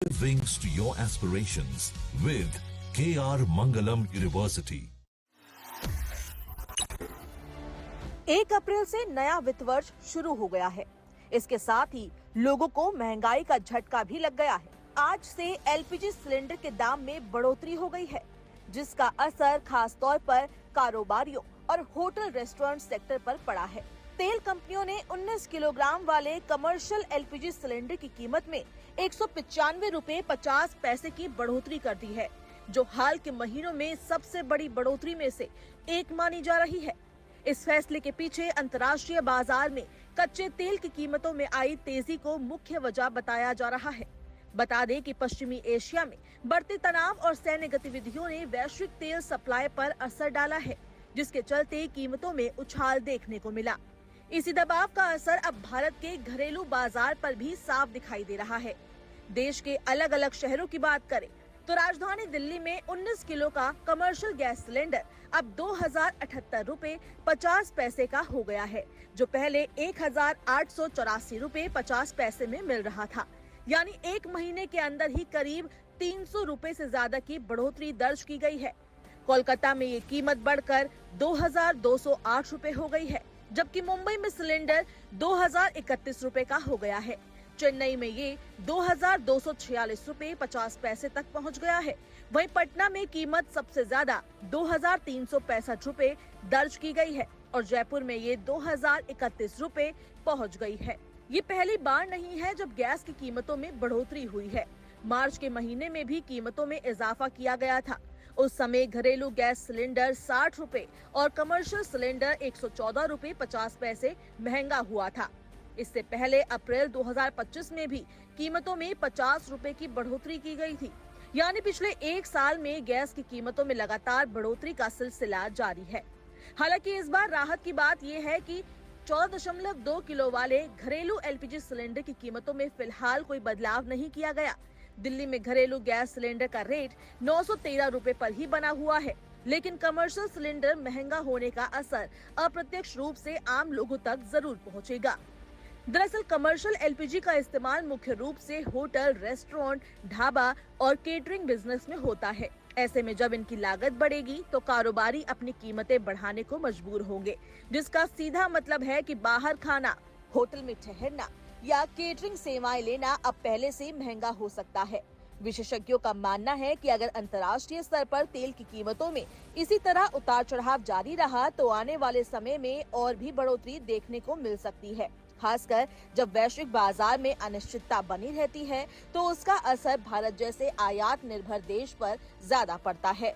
Wings to your aspirations with KR Mangalam University. 1 अप्रैल से नया वित्त वर्ष शुरू हो गया है। इसके साथ ही लोगों को महंगाई का झटका भी लग गया है। आज से एलपीजी सिलेंडर के दाम में बढ़ोतरी हो गई है, जिसका असर खास तौर पर कारोबारियों और होटल रेस्टोरेंट सेक्टर पर पड़ा है। तेल कंपनियों ने 19 किलोग्राम वाले कमर्शियल एलपीजी सिलेंडर की कीमत में 195 रुपए 50 पैसे की बढ़ोतरी कर दी है, जो हाल के महीनों में सबसे बड़ी बढ़ोतरी में से एक मानी जा रही है। इस फैसले के पीछे अंतर्राष्ट्रीय बाजार में कच्चे तेल की कीमतों में आई तेजी को मुख्य वजह बताया जा रहा है। बता दें कि पश्चिमी एशिया में बढ़ते तनाव और सैन्य गतिविधियों ने वैश्विक तेल सप्लाई पर असर डाला है, जिसके चलते कीमतों में उछाल देखने को मिला। इसी दबाव का असर अब भारत के घरेलू बाजार पर भी साफ दिखाई दे रहा है। देश के अलग अलग शहरों की बात करें तो राजधानी दिल्ली में 19 किलो का कमर्शियल गैस सिलेंडर अब 2078 रुपए 50 पैसे का हो गया है, जो पहले 1884 रुपए 50 पैसे में मिल रहा था। यानी एक महीने के अंदर ही करीब 300 रुपए से ज्यादा की बढ़ोतरी दर्ज की गई है। कोलकाता में ये कीमत बढ़कर 2208 रुपए हो गई है, जबकि मुंबई में सिलेंडर 2031 रुपए का हो गया है। चेन्नई में ये 2246 रुपए 50 पैसे तक पहुंच गया है। वहीं पटना में कीमत सबसे ज्यादा 2365 रुपए दर्ज की गई है और जयपुर में ये 2031 रुपए पहुंच गई है। ये पहली बार नहीं है जब गैस की कीमतों में बढ़ोतरी हुई है। मार्च के महीने में भी कीमतों में इजाफा किया गया था। उस समय घरेलू गैस सिलेंडर 60 रुपए और कमर्शियल सिलेंडर 114 रुपए 50 पैसे महंगा हुआ था। इससे पहले अप्रैल 2025 में भी कीमतों में 50 रुपए की बढ़ोतरी की गई थी। यानी पिछले एक साल में गैस की कीमतों में लगातार बढ़ोतरी का सिलसिला जारी है। हालांकि इस बार राहत की बात यह है कि 14.2 किलो वाले घरेलू एलपीजी सिलेंडर की कीमतों में फिलहाल कोई बदलाव नहीं किया गया। दिल्ली में घरेलू गैस सिलेंडर का रेट 913 रुपए पर ही बना हुआ है, लेकिन कमर्शियल सिलेंडर महंगा होने का असर अप्रत्यक्ष रूप से आम लोगों तक जरूर पहुंचेगा। दरअसल कमर्शियल एलपीजी का इस्तेमाल मुख्य रूप से होटल, रेस्टोरेंट, ढाबा और केटरिंग बिजनेस में होता है। ऐसे में जब इनकी लागत बढ़ेगी तो कारोबारी अपनी कीमतें बढ़ाने को मजबूर होंगे, जिसका सीधा मतलब है कि बाहर खाना, होटल में ठहरना या केटरिंग सेवाएं लेना अब पहले से महंगा हो सकता है। विशेषज्ञों का मानना है कि अगर अंतर्राष्ट्रीय स्तर पर तेल की कीमतों में इसी तरह उतार चढ़ाव जारी रहा तो आने वाले समय में और भी बढ़ोतरी देखने को मिल सकती है। खासकर जब वैश्विक बाजार में अनिश्चितता बनी रहती है तो उसका असर भारत जैसे आयात निर्भर देश पर ज्यादा पड़ता है।